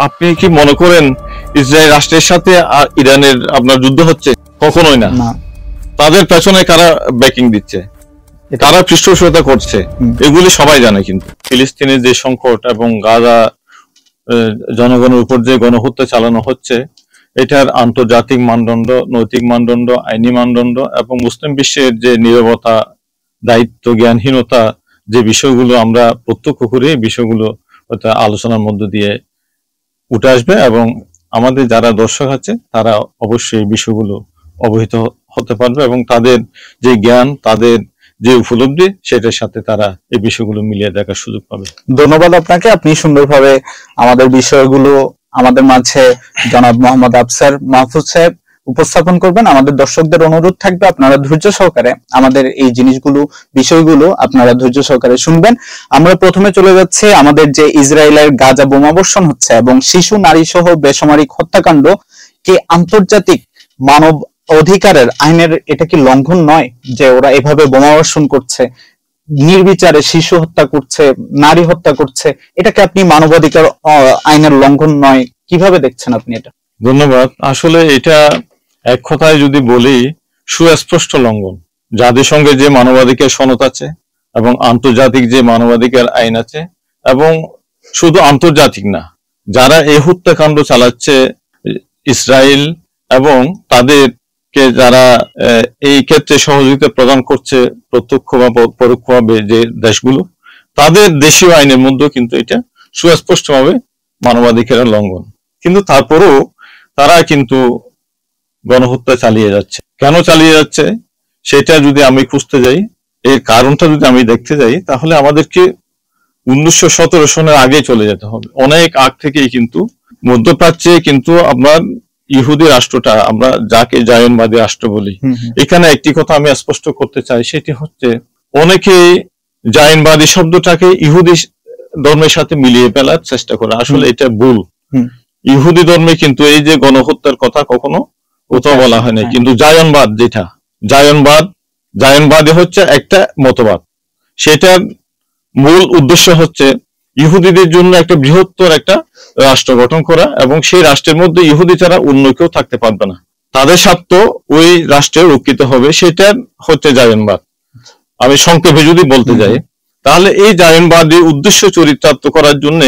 আপনি কি মনে করেন ইসরায়েল রাষ্ট্রের সাথে ইরানের আপনার যুদ্ধ হচ্ছে? কখনোই না। তাদের পেছনে কারা ব্যাকিং দিচ্ছে, কারা পৃষ্ঠপোষকতা করছে, এগুলি সবাই জানে। কিন্তু ফিলিস্তিনের যে সংকট এবং গাজা জনগণের উপর যে গণহত্যা চালানো হচ্ছে, এটার আন্তর্জাতিক মানদণ্ড, নৈতিক মানদণ্ড, আইনি মানদণ্ড এবং মুসলিম বিশ্বের যে নীরবতা, দায়িত্ব জ্ঞানহীনতা, যে বিষয়গুলো আমরা প্রত্যক্ষ করি, বিষয়গুলো আলোচনার মধ্য দিয়ে উঠে আসবে এবং আমাদের যারা দর্শক আছে তারা অবশ্যই বিষয়গুলো অবহিত হতে পারবে এবং তাদের যে জ্ঞান, তাদের যে উপলব্ধি, সেটার সাথে তারা এই বিষয়গুলো মিলিয়ে দেখার সুযোগ পাবে। ধন্যবাদ আপনাকে। আপনি সুন্দরভাবে আমাদের বিষয়গুলো আমাদের মাঝে জনাব মোহাম্মদ আফসার মাহফুজ সাহেব উপস্থাপন করবেন। আমাদের দর্শকদের অনুরোধ থাকবে আপনারা ধৈর্য সহকারে আমাদের এই জিনিসগুলো, বিষয়গুলো আপনারা ধৈর্য সহকারে শুনবেন। আমরা প্রথমে চলে যাচ্ছি আমাদের যে ইসরায়েলের গাজা বোমাবর্ষণ হচ্ছে এবং শিশু, নারী সহ বেসামরিক হত্যাকাণ্ড কে আন্তর্জাতিক মানব অধিকারের আইনের এটা কি লঙ্ঘন নয় যে ওরা এভাবে বোমাবর্ষণ করছে, নির্বিচারে শিশু হত্যা করছে, নারী হত্যা করছে? এটাকে আপনি মানবাধিকার আইনের লঙ্ঘন নয় কিভাবে দেখছেন আপনি এটা? ধন্যবাদ। আসলে এটা এক কথায় যদি বলি, সুস্পষ্ট লঙ্ঘন। জাতিসংঘের যে মানবাধিকার সনদ আছে এবং আন্তর্জাতিক যে মানবাধিকার আইন আছে, এবং শুধু আন্তর্জাতিক না, যারা এই হত্যাকাণ্ড চালাচ্ছে ইসরায়েল এবং তাদেরকে যারা এই ক্ষেত্রে সহযোগিতা প্রদান করছে প্রত্যক্ষ বা পরোক্ষভাবে যে দেশগুলো, তাদের দেশীয় আইনের মধ্যেও কিন্তু এটা সুস্পষ্টভাবে মানবাধিকারের লঙ্ঘন। কিন্তু তারপরেও তারা কিন্তু গণহত্যা চালিয়ে যাচ্ছে। কেন চালিয়ে যাচ্ছে সেটা যদি আমি খুঁজতে যাই, এর কারণটা যদি আমি দেখতে যাই, তাহলে আমাদেরকে 1917 সনের আগে চলে যেতে হবে। অনেক আগ থেকেই কিন্তু মধ্যপ্রাচ্যে কিন্তু আপনার ইহুদি রাষ্ট্রটা, আমরা যাকে জায়নবাদী রাষ্ট্র বলি, এখানে একটি কথা আমি স্পষ্ট করতে চাই, সেটি হচ্ছে অনেকেই জায়নবাদী শব্দটাকে ইহুদি ধর্মের সাথে মিলিয়ে ফেলার চেষ্টা করে। আসলে এটা ভুল। ইহুদি ধর্মে কিন্তু এই যে গণহত্যার কথা কখনো কোথাও বলা হয় না। কিন্তু জায়নবাদ, যেটা জায়নবাদী হচ্ছে একটা মতবাদ, সেটার মূল উদ্দেশ্য হচ্ছে ইহুদিদের জন্য একটা বৃহত্তর একটা রাষ্ট্র গঠন করা এবং সেই রাষ্ট্রের মধ্যে ইহুদি ছাড়া অন্য কেউ থাকতে পারবে না, তাদের স্বার্থ ওই রাষ্ট্রে রক্ষিত হবে, সেটা হচ্ছে জায়নবাদ। আমি সংক্ষেপে যদি বলতে যাই, তাহলে এই জায়নবাদী উদ্দেশ্য চরিতার্থ করার জন্য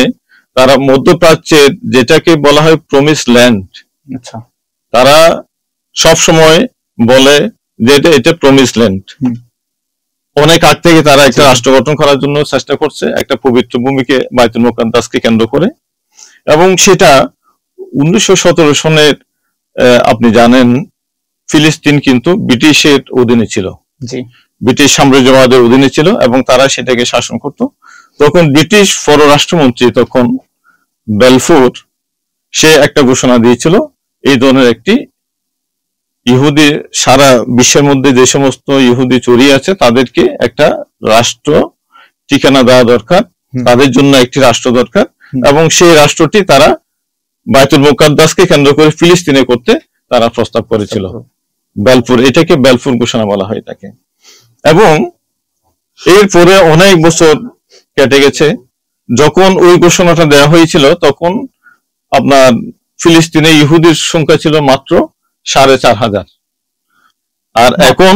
তারা মধ্যপ্রাচ্যের যেটাকে বলা হয় প্রমিস ল্যান্ড, তারা সব সময় বলে যে এটা প্রমিস ল্যান্ড। অনেক আগ থেকে তারা একটা রাষ্ট্র গঠন করার জন্য চেষ্টা করছে, একটা পবিত্র ভূমিকে বাইতুল মুকাদ্দাসকে কেন্দ্র করে। এবং সেটা 1917 সনের আপনি জানেন ফিলিস্তিন কিন্তু ব্রিটিশের অধীনে ছিল, ব্রিটিশ সাম্রাজ্যবাদের অধীনে ছিল এবং তারা সেটাকে শাসন করত। তখন ব্রিটিশ পররাষ্ট্রমন্ত্রী তখন বেলফোর, সে একটা ঘোষণা দিয়েছিল এই ধরনের একটি ইহুদি, সারা বিশ্বের মধ্যে যে সমস্ত ইহুদি চড়িয়ে আছে তাদেরকে একটা রাষ্ট্র ঠিকানা দেওয়া দরকার, তাদের জন্য একটি রাষ্ট্র দরকার এবং সেই রাষ্ট্রটি তারা বাইতুল মুকাদ্দাসকে কেন্দ্র করে ফিলিস্তিনে করতে তারা প্রস্তাব করেছিল। বেলফোর, এটাকে বেলফোর ঘোষণা বলা হয় তাকে। এবং এরপরে অনেক বছর কেটে গেছে, যখন ওই ঘোষণাটা দেওয়া হয়েছিল তখন আপনার ফিলিস্তিনে ইহুদির সংখ্যা ছিল মাত্র 4,500, আর এখন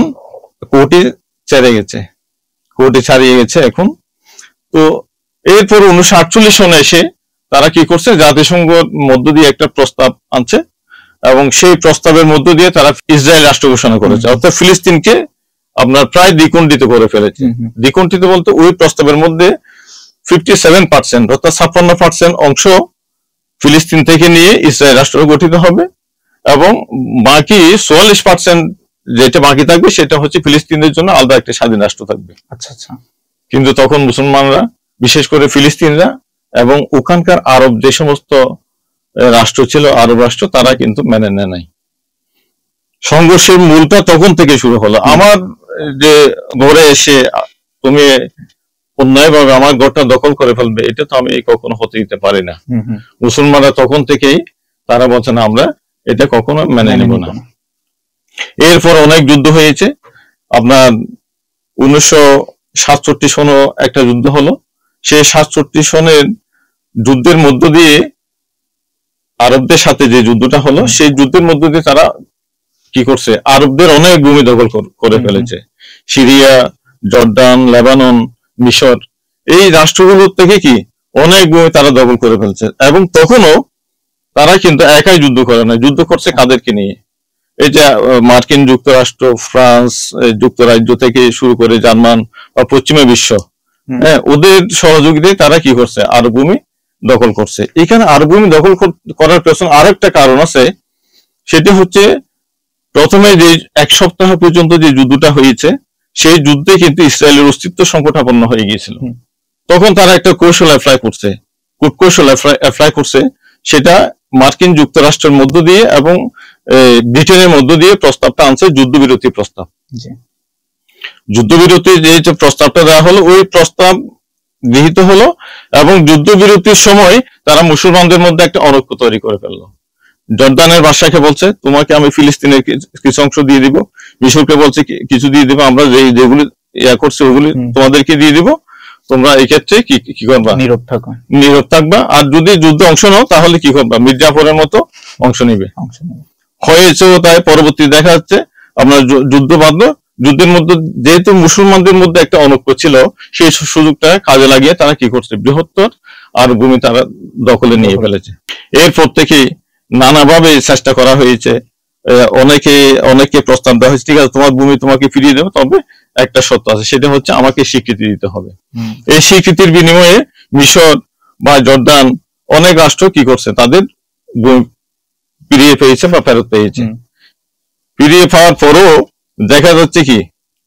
কোটি ছাড়িয়ে গেছে এখন। তো এরপর 1948 সনে এসে তারা কি করছে, জাতিসংঘ মধ্য দিয়ে একটা প্রস্তাব আনছে এবং সেই প্রস্তাবের মধ্য দিয়ে তারা ইসরায়েল রাষ্ট্র ঘোষণা করেছে, অর্থাৎ ফিলিস্তিনকে আপনার প্রায় দ্বিখণ্ডিত করে ফেলেছে। দ্বিখণ্ডিত বলতে ওই প্রস্তাবের মধ্যে 57% অর্থাৎ 56% অংশ ফিলিস্তিন থেকে নিয়ে ইসরায়েল রাষ্ট্র গঠিত হবে এবং বাকি 44% যেটা বাকি থাকবে সেটা হচ্ছে ফিলিস্তিনের জন্য আলাদা একটা স্বাধীন রাষ্ট্র থাকবে। কিন্তু তখন মুসলমানরা, বিশেষ করে ফিলিস্তিনরা এবং ওখানকার আরব যে সমস্ত রাষ্ট্র ছিল, আরব রাষ্ট্র, তারা কিন্তু মেনে নেয় নাই। সংঘর্ষের মূলটা তখন থেকে শুরু হলো। আমার যে ঘরে এসে তুমি অন্যায়ভাবে আমার ঘরটা দখল করে ফেলবে, এটা তো আমি কখনো হতে দিতে পারি না। মুসলমানরা তখন থেকেই তারা বলছে না, আমরা এটা কখনো মেনে নেব না। এরপর অনেক যুদ্ধ হয়েছে। আপনার 1967 সনে একটা যুদ্ধ হলো। সেই 67 সনের যুদ্ধের মধ্য দিয়ে আরবদের সাথে যে যুদ্ধটা হলো সেই যুদ্ধের মধ্যে দিয়ে তারা কি করছে, আরবদের অনেক ভূমি দখল করে ফেলেছে। সিরিয়া, জর্ডান, লেবানন, মিশর, এই রাষ্ট্রগুলোর থেকে কি অনেক ভূমি তারা দখল করে ফেলছে। এবং তখনও তারা কিন্তু একাই যুদ্ধ করে না, যুদ্ধ করছে কাদেরকে নিয়ে? এই যে মার্কিন যুক্তরাষ্ট্র, ফ্রান্স, যুক্তরাজ্য থেকে শুরু করে জার্মান বা পশ্চিমা বিশ্ব, হ্যাঁ, ওদের সহযোগিতায় তারা কি করছে, আরব ভূমি দখল করছে। এখানে আরব ভূমি দখল করার পেছনে আরেকটা কারণ আছে, সেটা হচ্ছে প্রথমে যে এক সপ্তাহ পর্যন্ত যে যুদ্ধটা হয়েছে, সেই যুদ্ধে কিন্তু ইসরায়েলের অস্তিত্ব সংকটাপন্ন হয়ে গিয়েছিল। তখন তারা একটা কৌশল অ্যাপ্লাই করছে, কূটকৌশল অ্যাপ্লাই করছে, সেটা মার্কিন যুক্তরাষ্ট্রের মধ্য দিয়ে এবং ব্রিটেনের মধ্য দিয়ে প্রস্তাবটা আনছে, যুদ্ধবিরতি প্রস্তাব। যুদ্ধবিরতির যে প্রস্তাবটা দেওয়া হলো, ওই প্রস্তাব গৃহীত হলো এবং যুদ্ধবিরতির সময় তারা মুসলমানদের মধ্যে একটা অনৈক্য তৈরি করে ফেললো। জর্দানের বাদশাকে বলছে, তোমাকে আমি ফিলিস্তিনের কিছু অংশ দিয়ে দিব, মিশরকে বলছে কিছু দিয়ে দিব, আমরা যেগুলি ইয়া করছি ওগুলি তোমাদেরকে দিয়ে দিব, তোমরা এই ক্ষেত্রে কি করবা, নীরব থাকবা, আর যদি যুদ্ধে অংশ নাও তাহলে কি করবা, মির্জাফরের মতো অংশ নিবে। হয়েছে তাই পরবর্তী দেখা যাচ্ছে আপনার যুদ্ধ বাঁধলো। যুদ্ধের মধ্যে যেহেতু মুসলমানদের মধ্যে একটা অনৈক্য ছিল, সেই সুযোগটা কাজে লাগিয়ে তারা কি করছে, বৃহত্তর আর ভূমি তারা দখলে নিয়ে ফেলেছে। এরপর থেকে নানাভাবে চেষ্টা করা হয়েছে, অনেকে প্রস্তাব দেওয়া হয়েছে, ঠিক আছে তোমার ভূমি তোমাকে ফিরিয়ে দেবো, তবে একটা শর্ত আছে, সেটা হচ্ছে আমাকে স্বীকৃতি দিতে হবে। এই স্বীকৃতির বিনিময়ে মিশর বা জর্দান অনেক রাষ্ট্র কি করছে, তাদের ফিরিয়ে পেয়েছে বা ফেরত পেয়েছে। ফিরিয়ে পাওয়ার পরও দেখা যাচ্ছে কি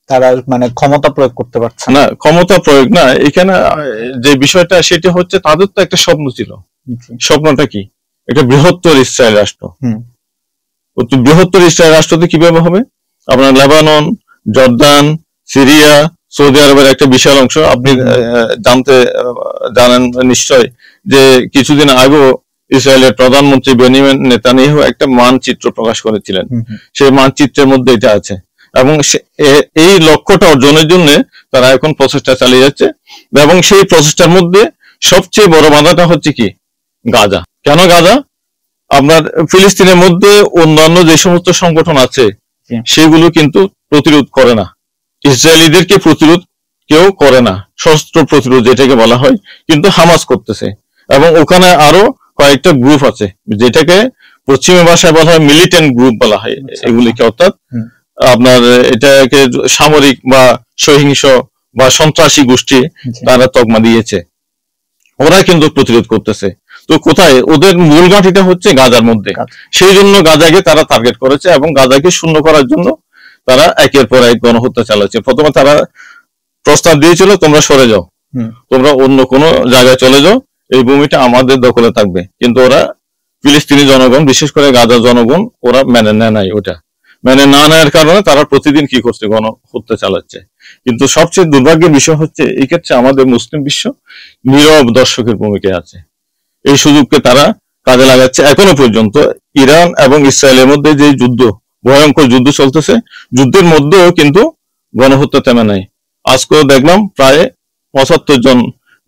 তারা মানে ক্ষমতা প্রয়োগ করতে পারছে না। ক্ষমতা প্রয়োগ না, এখানে যে বিষয়টা সেটা হচ্ছে তাদের তো একটা স্বপ্ন ছিল। স্বপ্নটা কি, একটা বৃহত্তর ইসরায়েল রাষ্ট্র। বৃহত্তর ইসরায়েল রাষ্ট্রতে কিভাবে হবে, আপনার লেবানন, জর্দান, সিরিয়া, সৌদি আরবের একটা বিশাল অংশ। আপনি জানেন নিশ্চয় যে কিছুদিন আগেও ইসরায়েলের প্রধানমন্ত্রী বেনিয়ামিন নেতানিয়াহু একটা মানচিত্র প্রকাশ করেছিলেন, সেই মানচিত্রের মধ্যে এটা আছে। এবং এই লক্ষ্যটা অর্জনের জন্য তারা এখন প্রচেষ্টা চালিয়ে যাচ্ছে। এবং সেই প্রচেষ্টার মধ্যে সবচেয়ে বড় বাধাটা হচ্ছে কি, গাজা। কেন গাজা? আপনার ফিলিস্তিনের মধ্যে অন্যান্য যে সমস্ত সংগঠন আছে সেগুলো কিন্তু প্রতিরোধ করে না, ইসরায়েলিদেরকে প্রতিরোধ কেউ করে না, সশস্ত্র প্রতিরোধ যেটাকে বলা হয়, কিন্তু হামাস করতেছে। এবং ওখানে আরো কয়েকটা গ্রুপ আছে, যেটাকে পশ্চিমা ভাষায় বলা হয় মিলিটেন্ট গ্রুপ বলা হয় এগুলিকে, অর্থাৎ আপনার এটাকে সামরিক বা সহিংস বা সন্ত্রাসী গোষ্ঠী তারা তকমা দিয়েছে, ওরা কিন্তু প্রতিরোধ করতেছে। তো কোথায়, ওদের মূল ঘাঁটিটা হচ্ছে গাজার মধ্যে। সেই জন্য গাজাকে তারা টার্গেট করেছে এবং গাজাকে শূন্য করার জন্য তারা একের পর এক গণহত্যা চালাচ্ছে। প্রথমে তারা প্রস্তাব দিয়েছিল, তোমরা সরে যাও, তোমরা অন্য কোনো জায়গায় চলে যাও, এই ভূমিটা আমাদের দখলে থাকবে। কিন্তু ওরা ফিলিস্তিনি জনগণ, বিশেষ করে গাজার জনগণ, ওরা মেনে নেয় নাই। ওটা মেনে না নেওয়ার কারণে তারা প্রতিদিন কি করছে, গণহত্যা চালাচ্ছে। কিন্তু সবচেয়ে দুর্ভাগ্যের বিষয় হচ্ছে এই ক্ষেত্রে আমাদের মুসলিম বিশ্ব নীরব দর্শকের ভূমিকায় আছে। এই সুযোগকে তারা কাজে লাগাচ্ছে। এখনো পর্যন্ত ইরান এবং ইসরায়েলের মধ্যে যে যুদ্ধ, ভয়ঙ্কর যুদ্ধ চলতেছে, যুদ্ধের মধ্যেও কিন্তু গণহত্যা থেমে নাই। আজকেও দেখলাম প্রায় ৭৫ জন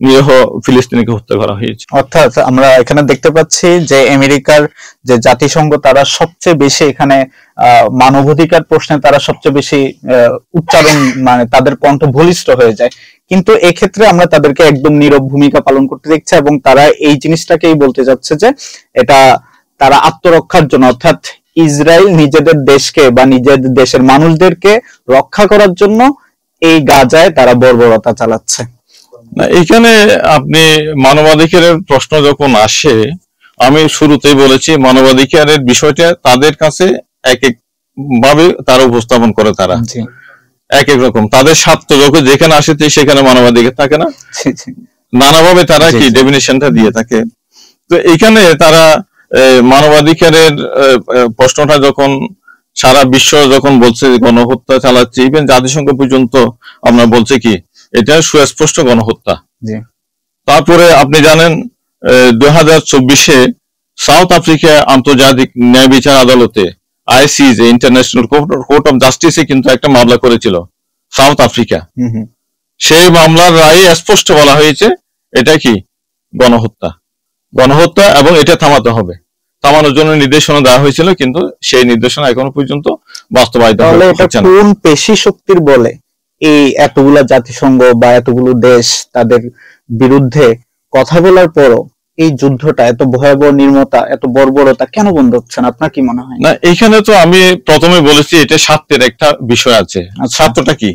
নিরীহ ফিলিস্তিনিকে হত্যা করা হয়েছে। অর্থাৎ আমরা এখানে দেখতে পাচ্ছি যে আমেরিকার যে জাতিসংঘ, তারা সবচেয়ে বেশি এখানে মানবাধিকার প্রশ্নে তারা সবচেয়ে বেশি উচ্চারণ, মানে তাদের কণ্ঠ বলিষ্ঠ হয়ে যায়। কিন্তু এক্ষেত্রে আমরা তাদেরকে একদম নীরব ভূমিকা পালন করতে দেখছি এবং তারা এই জিনিসটাকেই বলতে যাচ্ছে যে এটা তারা আত্মরক্ষার জন্য, অর্থাৎ ইসরায়েল নিজেদের দেশকে বা নিজেদের দেশের মানুষদেরকে রক্ষা করার জন্য এই গাজায় তারা বর্বরতা চালাচ্ছে। না, এখানে আপনি মানবাধিকারের প্রশ্ন যখন আসে, আমি শুরুতেই বলেছি মানবাধিকারের বিষয়টা তাদের কাছে এক এক ভাবে তারা উপস্থাপন করে, তারা এক এক রকম, তাদের স্বার্থ যখন যেখানে আসে সেখানে মানবাধিকার থাকে না, নানাভাবে তারা কি ডেফিনিশনটা দিয়ে থাকে। তো এখানে তারা মানবাধিকারের প্রশ্নটা যখন সারা বিশ্ব যখন বলছে গণহত্যা চালাচ্ছে, ইভেন জাতিসংঘ পর্যন্ত আমরা বলছে কি এটা সুস্পষ্ট গণহত্যা। তারপরে আপনি জানেন 2024-এ সাউথ আফ্রিকা আন্তর্জাতিক ন্যায় বিচার আদালতে ICJ, ইন্টারন্যাশনাল কোর্ট অফ জাস্টিসে কিন্তু একটা মামলা করেছিল সাউথ আফ্রিকা। সেই মামলার রায়ে স্পষ্ট বলা হয়েছে এটা কি গণহত্যা, গণহত্যা, এবং এটা থামাতে হবে। থামানোর জন্য নির্দেশনা দেওয়া হয়েছিল, কিন্তু সেই নির্দেশনা এখনো পর্যন্ত বাস্তবায়িত হচ্ছে না। কোন পেশি শক্তির বলে এই এতগুলা জাতিসংঘ বা এতগুলো দেশ তাদের বিরুদ্ধে কথা বলার পরও এই যুদ্ধটা এত ভয়াবহ, নির্মতা, এত বর্বরতা কেন বন্ধ হচ্ছে না? আপনার কি মনে হয়? না, এখানে তো আমি প্রথমে বলেছি এটা স্বার্থের একটা বিষয় আছে। স্বার্থটা কি?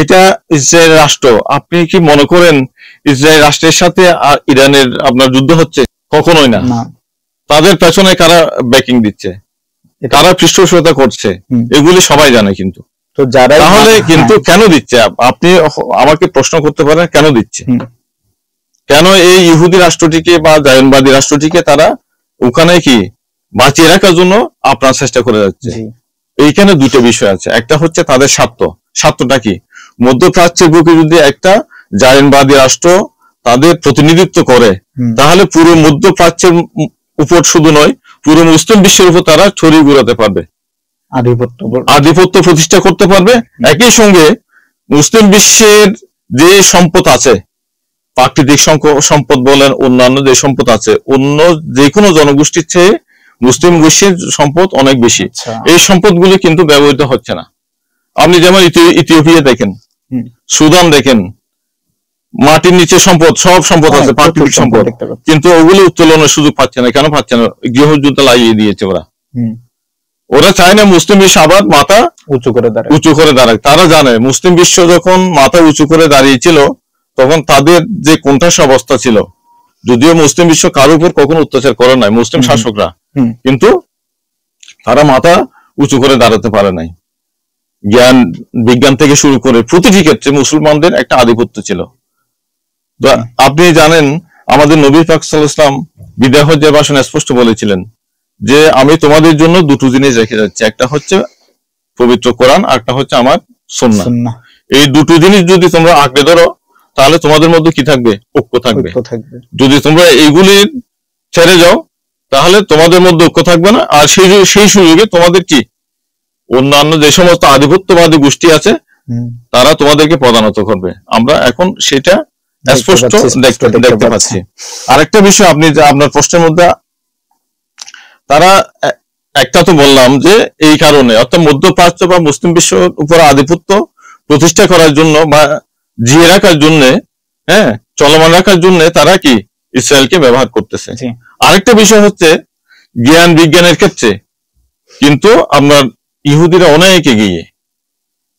এটা ইসরায়েল রাষ্ট্র। আপনি কি মনে করেন ইসরায়েল রাষ্ট্রের সাথে ইরানের আপনার যুদ্ধ হচ্ছে? কখনোই না। তাদের পেছনে কারা ব্যাকিং দিচ্ছে, কারা পৃষ্ঠপোষকতা করছে, এগুলি সবাই জানে। কিন্তু তো যারা তাহলে কিন্তু কেন দিচ্ছে? আপনি আমাকে প্রশ্ন করতে পারেন কেন দিচ্ছে, কেন এই ইহুদি রাষ্ট্রটিকে বা জায়নবাদী রাষ্ট্রটিকে তারা ওখানে কি বাঁচিয়ে রাখার জন্য আপনার চেষ্টা করে যাচ্ছে। এইখানে দুটো বিষয় আছে। একটা হচ্ছে তাদের স্বার্থ। স্বার্থটা কি? মধ্যপ্রাচ্যের বুকে যদি একটা জায়নবাদী রাষ্ট্র তাদের প্রতিনিধিত্ব করে, তাহলে পুরো মধ্যপ্রাচ্যের উপর শুধু নয়, পুরো মুসলিম বিশ্বের উপর তারা ছড়িয়ে ঘুরাতে পারবে, আধিপত্য প্রতিষ্ঠা করতে পারবে। একই সঙ্গে মুসলিম বিশ্বের যে সম্পদ আছে, প্রাকৃতিক সম্পদ বলেন, অন্যান্য যে সম্পদ আছে, অন্য যে কোনো জনগোষ্ঠীর চেয়ে মুসলিম গোষ্ঠীর সম্পদ অনেক বেশি। এই সম্পদগুলি কিন্তু ব্যবহৃত হচ্ছে না। আপনি যেমন ইথিওপিয়া দেখেন, সুদান দেখেন, মাটির নিচে সম্পদ, সব সম্পদ আছে, প্রাকৃতিক সম্পদ, কিন্তু ওগুলো উত্তোলনের সুযোগ পাচ্ছে না। কেন পাচ্ছে না? গৃহযুদ্ধ লাগিয়ে দিয়েছে ওরা চায় না মুসলিম বিশ্ব আবার মাথা উঁচু করে দাঁড়ায়। তারা জানে মুসলিম বিশ্ব যখন মাথা উঁচু করে দাঁড়িয়েছিল তখন তাদের যে কোণঠাসা অবস্থা ছিল, যদিও মুসলিম বিশ্ব কারোর উপর কখনো অত্যাচার করে নাই মুসলিম শাসকরা, কিন্তু তারা মাথা উঁচু করে দাঁড়াতে পারে নাই। জ্ঞান বিজ্ঞান থেকে শুরু করে প্রতিটি ক্ষেত্রে মুসলমানদের একটা আধিপত্য ছিল। আপনি জানেন আমাদের নবী পাক সাল্লাল্লাহু আলাইহি ওয়াসাল্লাম বিদায় হজ্জের ভাষণে স্পষ্ট বলেছিলেন যে আমি তোমাদের জন্য দুটো জিনিস রেখে যাচ্ছি, একটা হচ্ছে পবিত্র কোরআন, আর একটা হচ্ছে আমার সুন্নাহ। এই দুটো জিনিস যদি তোমরা আঁকড়ে ধরো তাহলে তোমাদের মধ্যে কি থাকবে? ঐক্য থাকবে। যদি তোমরা এইগুলি ছেড়ে যাও তাহলে তোমাদের মধ্যে ঐক্য থাকবে না। আর সেই সুযোগে তোমাদের কি অন্যান্য যে সমস্ত আধিপত্যবাদী গোষ্ঠী আছে তারা তোমাদেরকে প্রধানত করবে। আমরা এখন সেটা স্পষ্ট দেখতে পাচ্ছি। আরেকটা বিষয়, আপনি আপনার প্রশ্নের মধ্যে তারা একটা তো বললাম যে এই কারণে, অর্থাৎ মধ্যপ্রাচ্য বা মুসলিম বিশ্বের উপর আধিপত্য প্রতিষ্ঠা করার জন্য বা জিয়ে রাখার জন্য, চলমান রাখার জন্য তারা কি ইসরায়েলকে ব্যবহার করতেছে। আরেকটা বিষয় হচ্ছে জ্ঞান বিজ্ঞানের ক্ষেত্রে কিন্তু আপনার ইহুদিরা অনেক এগিয়ে।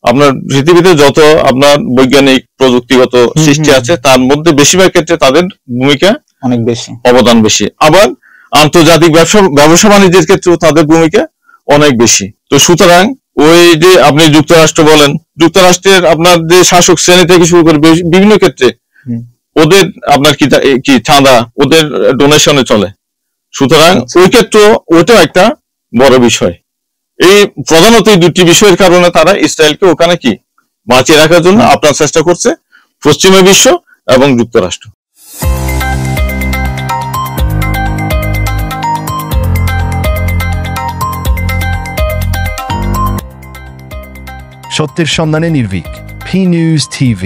আপনার পৃথিবীতে যত আপনার বৈজ্ঞানিক প্রযুক্তিগত সৃষ্টি আছে তার মধ্যে বেশিরভাগ ক্ষেত্রে তাদের ভূমিকা অনেক বেশি, অবদান বেশি। আবার আন্তর্জাতিক ব্যবসা বাণিজ্যের ক্ষেত্রেও তাদের ভূমিকা অনেক বেশি। তো সুতরাং ওই যে আপনি যুক্তরাষ্ট্র বলেন, যুক্তরাষ্ট্রের আপনার যে শাসক শ্রেণী থেকে শুরু করে বিভিন্ন ক্ষেত্রে ওদের আপনার কি চাঁদা ওদের ডোনেশনে চলে। সুতরাং ওই ক্ষেত্র ওইটাও একটা বড় বিষয়। এই প্রধানত এই দুটি বিষয়ের কারণে তারা ইসরায়েলকে ওখানে কি বাঁচিয়ে রাখার জন্য আপনার চেষ্টা করছে পশ্চিমা বিশ্ব এবং যুক্তরাষ্ট্র। সত্যের সন্ধানে নির্ভীক, P News TV।